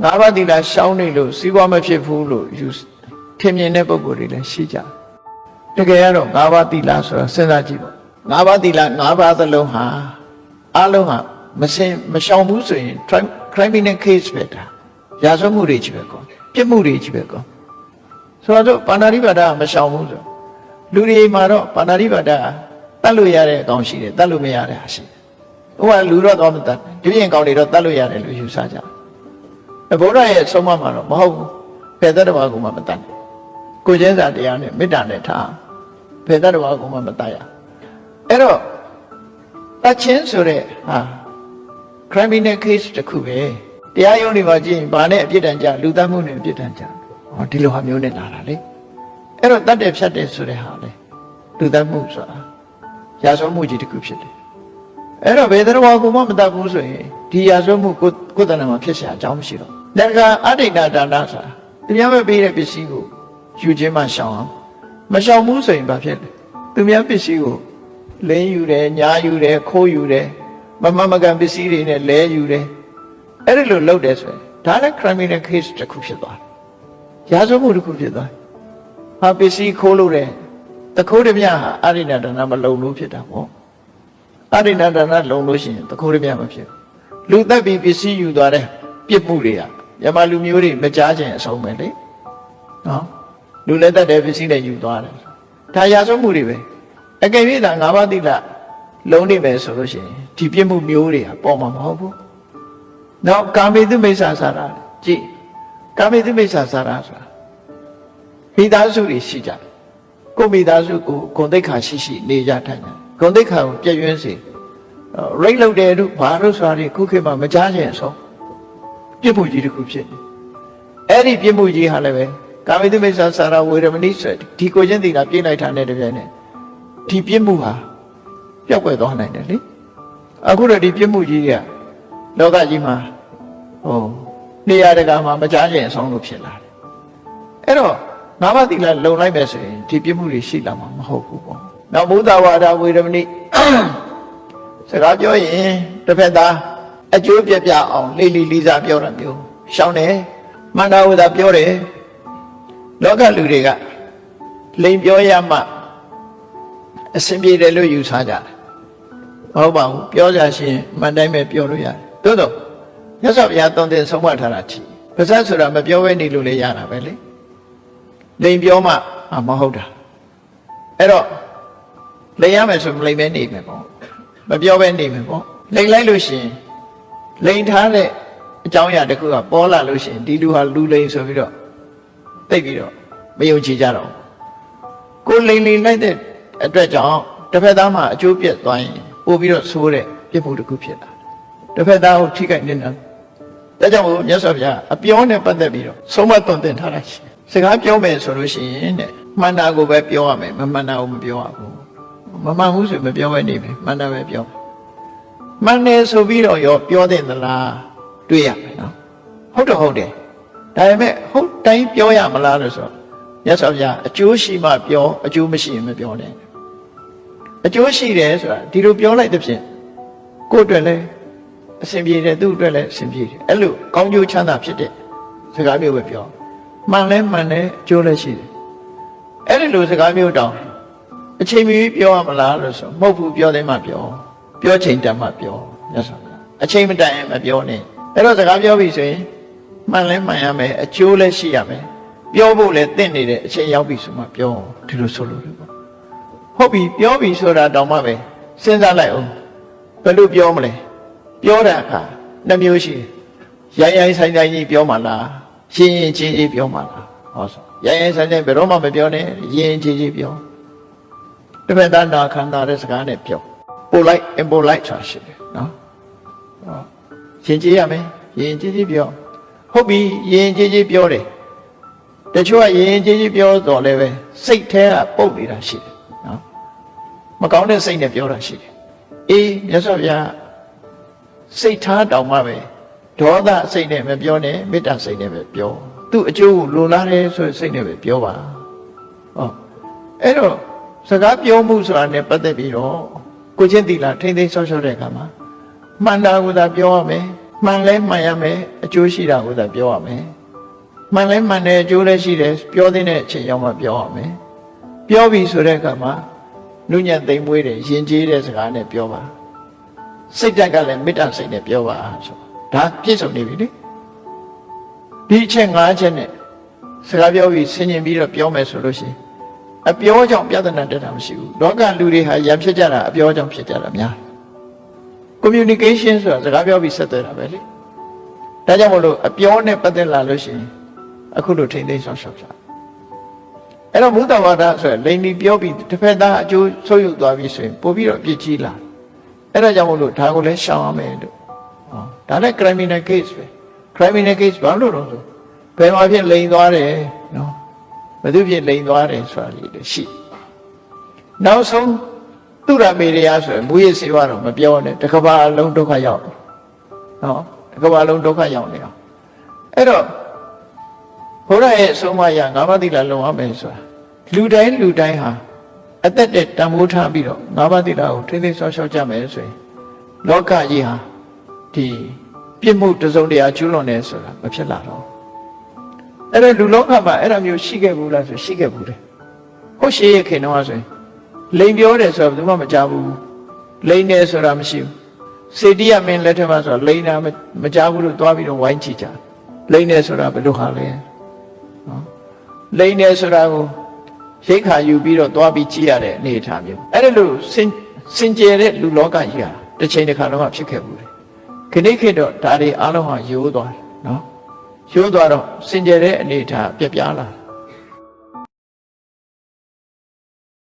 ငါးပါးသီလရှောင်းနေလို့စီးပွားမဖြစ်ဘူးလို့ယူထင်မြင်တဲ့ပုဂ္ဂိုလ်တွေလည်းရှိကြတယ်တကယ်ကတော့ငါးပါးသီလဆိုတာစဉ်းစားကြည့်ပါငါးပါးသီလငါးပါးသလုံးဟာအလုံးဟာမရှောင်ဘူးဆိုရင် criminal case ပဲတာရာဇဝမှုတွေကြီးပဲကောပြစ်မှုတွေကြီးပဲကောဆိုတော့ပါဏာတိပါဒမရှောင်ဘူးဆိုလူတွေမှာတော့ပါဏာတိပါဒတတ်လို့ရတဲ့အကောင်ရှိတယ်တတ်လို့မရတဲ့ဟာရှိတယ်ဟိုကလူတော့တော့မတတ်ဒီပြင်ကောင်တွေတော့တတ်လို့ရတယ်လို့ယူဆကြတယ်ဘုရားရဲ့ဆုံးမမှာတော့မဟုတ်ဘူးဘယ်သက်တော်ကမှမတတ်ကိုကျင်းစာတရားနဲ့မေတ္တာနဲ့ထားဘယ်သက်တော်ကမှမတတ်ရအဲ့တော့တတ်ချင်းဆိုတဲ့ဟာ criminal case တခုပဲတရားရုံးတွေမှာကြည့်ရင်ဘာနဲ့အပြစ်ဒဏ်ကြလူသတ်မှုနဲ့အပြစ်ဒဏ်ကြဟောဒီလိုဟာမျိုးနဲ့လာတာလေအဲ့တော့တတ်တယ်ဖြတ်တယ်ဆိုတဲ့ဟာလေလူသတ်မှုဆိုတာရာဇဝမှုကြီးတခုဖြစ်တယ်အဲ့တော့ဘယ်တော်ကမှမတတ်ဘူးဆိုရင်ဒီရာဇဝမှုကိုယ်တဏ္ဍာမှာဖြစ်เสียအကြောင်းမရှိတော့ဒါကအဋ္ဌိဏဒါနဆိုတာသူများပဲပေးတဲ့ပစ္စည်းကိုယူခြင်းမှရှောင်အောင်မရှောင်ဘူးဆိုရင်ဘာဖြစ်လဲသူများပစ္စည်းကိုလင်းယူတယ်ညားယူတယ်ခိုးယူတယ်မမမကန်ပစ္စည်းတွေနဲ့လဲယူတယ်အဲ့ဒီလိုလုပ်တယ်ဆိုရင်ဒါလည်း criminal case တစ်ခုဖြစ်သွားတယ်ရာဇဝမှုတစ်ခုဖြစ်သွားတယ်ဟာပစ္စည်းခိုးလို့တယ်တခိုးတမြဟာအဋ္ဌိဏဒါနမလုံလို့ဖြစ်တာပေါ့အဋ္ဌိဏဒါနလုံလို့ရှိရင်တခိုးတမြမဖြစ်လူသက်ပြီးပစ္စည်းယူသွားတယ်ပြစ်မှုတွေကမြန်မာလူမျိုးတွေမကြားခြင်းအဆုံးပဲလေနော်လူလက်သက်တဲ့ပစ္စည်းတွေယူသွားတယ်ဒါရာဇဝမှုတွေပဲအကယ်၍သာငါးပါးသီလလုံးနေမယ်ဆိုလို့ရှိရင်ဒီပြစ်မှုမျိုးတွေကပေါ်မှာမဟုတ်ဘူးနောက်ကာမေတုမိစ္ဆာစာရကြည့်ကာမေတုမိစ္ဆာစာရဆိုတာမိသားစုတွေရှိကြတယ်ကိုမိသားစုကိုဂုဏ်သိက္ခာရှိနေကြထိုင်တယ်ဂုဏ်သိက္ခာကိုပြည့်ရွှင်စေရိတ်လုပ်တယ်တို့ဘာလို့ဆိုတာဒီခုခေတ်မှာမကြားခြင်းအဆုံးပြစ်မှုကြီးတစ်ခုဖြစ်နေအဲ့ဒီပြစ်မှုကြီးဟာလည်းပဲကာမေတုမိစ္ဆာစာရဝေရမဏိဆိုဒီကိုချင်းသီလပြည့်လိုက်တာနဲ့တပြိုင်နက်ဒီပြစ်မှုဟာပျောက်ကွယ်သွားနိုင်တယ်လေအခုတော့ဒီပြစ်မှုကြီးကလောကကြီးမှာနေရာတကာမှာမကြားခြင်းအဆုံးလို့ဖြစ်လာတယ်အဲ့တော့ငါးပါးသီလလုံလိုက်မယ်ဆိုရင်ဒီပြစ်မှုတွေရှိလာမှာမဟုတ်ဘူးပေါ့နောက်ဘုဒ္ဓဝါဒဝေရမဏိစကားပြောရင်တစ်ဖက်သားအကျိုးပြပြအောင်လေးလေးစားပြောတာမျိုးရှောင်းတယ်မန္တဝဒပြောတယ်လောကလူတွေကလိန်ပြောရမှအစဉ်ပြေတယ်လို့ယူဆကြတယ်မဟုတ်ပါဘူးပြောကြရှင်မှန်တိုင်းပဲပြောလို့ရတယ်သို့တော့မြတ်စွာဘုရားတုံ့တင်ဆုံးမထားတာချီပါဇက်ဆိုတာမပြောဘဲနေလို့လည်းရတာပဲလေလိန်ပြောမှမဟုတ်တာအဲ့တော့လိန်ရမယ်ဆိုလိန်ပဲနေမယ်ပေါ့မပြောဘဲနေမယ်ပေါ့လိန်လိုက်လို့ရှင်လိန်ထားတဲ့အကြောင်းအရာတစ်ခုကပေါ်လာလို့ရှင်ဒီလူဟာလူလိန်ဆိုပြီးတော့သိပြီးတော့မယုံကြည်ကြတော့ကိုလိန်လိုက်တဲ့အတွက်ကြောင့်တစ်ဖက်သားမှာအကျိုးပြတ်သွားရင်ပို့ပြီးတော့ဆိုးတဲ့ပြစ်မှုတစ်ခုဖြစ်လာတယ်တစ်ဖက်သားကိုထိခိုက်နေတာဒါကြောင့်မြတ်စွာဘုရားအပြောနဲ့ပတ်သက်ပြီးတော့ဆုံးမသွန်သင်ထားတာရှိစကားပြောမယ်ဆိုလို့ရှိရင်တဲ့မှန်တာကိုပဲပြောရမယ်မမှန်တာကိုမပြောရဘူးမမှန်ဘူးဆိုမပြောဘဲနေမယ်မှန်တာပဲပြောမှန်တယ်ဆိုပြီးတော့ရောပြောတဲ့သလားတွေးရမယ်နော်ဟုတ်တယ်ဒါပေမဲ့ဟုတ်တိုင်းပြောရမလားလို့ဆိုမြတ်စွာဘုရားအကျိုးရှိမှပြောအကျိုးမရှိရင်မပြောနဲ့အကျိုးရှိတယ်ဆိုတာဒီလိုပြောလိုက်တဲ့ဖြင့်ကိုယ့်အတွက်လည်းအဆင်ပြေတယ်သူ့အတွက်လည်းအဆင်ပြေတယ်အဲ့လိုကောင်းကျိုးချမ်းသာဖြစ်တဲ့စကားမျိုးပဲပြောမှန်တယ်အကျိုးလည်းရှိတယ်အဲ့ဒီလိုစကားမျိုးတောင်အချိန်မီပြောရမလားလို့ဆိုမဟုတ်ဘူးပြောတယ်မှပြောချိန်တန်မှပြောမြတ်စွာဘုရားအချိန်မတန်ရင်မပြောနဲ့အဲ့တော့စကားပြောပြီဆိုရင်မှန်ရမယ်အကျိုးလည်းရှိရမယ်ပြောဖို့လည်းတင့်နေတဲ့အချိန်ရောက်ပြီဆိုမှပြောဒီလိုဆိုလို့ပေါ့ဟုတ်ပြီပြောပြီဆိုတာတောင်မှပဲစဉ်းစားလိုက်အောင်ဘယ်လိုပြောမလဲပြောတာကနှမျိုးရှိရိုင်းဆိုင်ကြီးပြောမှလားရင်ချင်းပြောမှလားဟောဆိုရိုင်းဆိုင်ဘယ်တော့မှမပြောနဲ့ရင်ချင်းပြောတစ်ဖက်သားနာခံတာတဲ့စကားနဲ့ပြောပို့လိုက်ဆိုတာရှိတယ်နော်ရင်ချင်းရမယ်ရင်ချင်းပြောဟုတ်ပြီရင်ချင်းပြောတယ်တချို့ကရင်ချင်းပြောတော့လည်းပဲစိတ်ထဲကပုတ်နေတာရှိတယ်နော်မကောင်းတဲ့စိတ်နဲ့ပြောတာရှိတယ်အေးမြတ်စွာဘုရားစိတ်ထားတောင်မှပဲဒေါသစိတ်နဲ့မပြောနဲ့မေတ္တာစိတ်နဲ့ပဲပြောသူ့အကျိုးကိုလိုလားတယ်ဆိုစိတ်နဲ့ပဲပြောပါဟောအဲ့တော့စကားပြောမှုဆိုတာနဲ့ပတ်သက်ပြီးတော့ကိုချင်းသီလထိမ့်သိမ်းဆောက်ရှောက်တဲ့အခါမှာမှန်တာကိုသာပြောရမယ် မှန်လဲမှန်ရမယ်အကျိုးရှိတာကိုသာပြောရမယ်မှန်လဲမှန်တယ်အကျိုးလည်းရှိတယ်ပြောတဲ့အချိန်ရောက်မှပြောရမယ်ပြောပြီဆိုတဲ့အခါမှာလူညံ့သိမ်မွေးတယ်ယဉ်ကျေးတဲ့စကားနဲ့ပြောပါစိတ်ဓာတ်ကလည်းမေတ္တာစိတ်နဲ့ပြောပါဆိုဒါပြည့်စုံနေပြီလေဒီအချက်၅ချက်နဲ့စကားပြောပြီးဆင်ញင်ပြီးတော့ပြောမယ်ဆိုလို့ရှိရင်အပြောကြောင့်ပြဿနာတက်တာမရှိဘူးလောကလူတွေဟာရံဖြစ်ကြတာအပြောကြောင့်ဖြစ်ကြတာများ communication ဆိုတာစကားပြောပြီးဆက်သွယ်တာပဲလေဒါကြောင့်မလို့အပြောနဲ့ပတ်သက်လာလို့ရှိရင်အခုလိုထိမ့်သိမ်းဆောင်ရှောက်ကြအဲ့တော့မုဒ္ဒဝါဒဆိုရယ်လိန်ဒီပြောပြီးတစ်ဖက်သားအကျိုးဆုပ်ယုပ်သွားပြီဆိုရင်ပို့ပြီးတော့ပြစ်ကြီးလာအဲ့ဒါကြောင့်မလို့ဒါကိုလည်းရှောင်ရမယ်လို့ဒါလည်း criminal case ပဲ criminal case ဘာလို့လဲဆိုဘယ်မှာဖြစ်လိန်သွားတယ်နော်ဘယ်သူဖြစ်လိန်သွားတယ်ဆိုတာလေးလည်းရှိနောက်ဆုံးသူရမေရိယဆိုရင်မူရစေဝါတော့မပြောနဲ့တစ်ကမ္ဘာလုံးဒုက္ခရောက်နော်တစ်ကမ္ဘာလုံးဒုက္ခရောက်နေအောင်အဲ့တော့ဘုရားရဲ့အဆုံးအမရငါးပါးသီလလုံအောင်မယ်ဆိုတာလူတိုင်းဟာအသက်တဲ့တန်ဖိုးထားပြီးတော့ငါးပါးသီလကိုထိမ့်သိမ်းဆောက်ရှောက်ကြမယ်ဆိုရင်လောကကြီးဟာဒီပြစ်မှုတစုံတရာကျူးလွန်နေဆိုတာမဖြစ်လာတော့အဲ့တော့လူလောကမှာအဲ့ဒါမျိုးရှိခဲ့ဘူးလားဆိုရှိခဲ့ဘူးတယ်ဟုတ်ရှိရခင်တော့ဆိုရင်လိန်ပြောတယ်ဆိုတော့ဘယ်သူမှမကြားဘူးလိန်တယ်ဆိုတာမရှိဘူးစေတီယမင်းလက်ထက်မှာဆိုတော့လိန်တာမကြားဘူးလို့သွားပြီးတော့ဝိုင်းကြည့်ကြလိန်တယ်ဆိုတာဘယ်လိုဟာလဲနော်လိန်တယ်ဆိုတာကိုရိတ်ခါယူပြီးတော့သွားပြီးကြည့်ရတဲ့အနေအထားမျိုးအဲ့ဒါလို့စင်ကြယ်တဲ့လူလောကကြီးဟာတစ်ချိန်တစ်ခါတော့ဖြစ်ခဲ့ဘူးလေခဏခေတ်တော့ဒါတွေအားလုံးဟာရိုးသွားတယ်နော်ရိုးသွားတော့စင်ကြယ်တဲ့အနေအထားပြပြလာ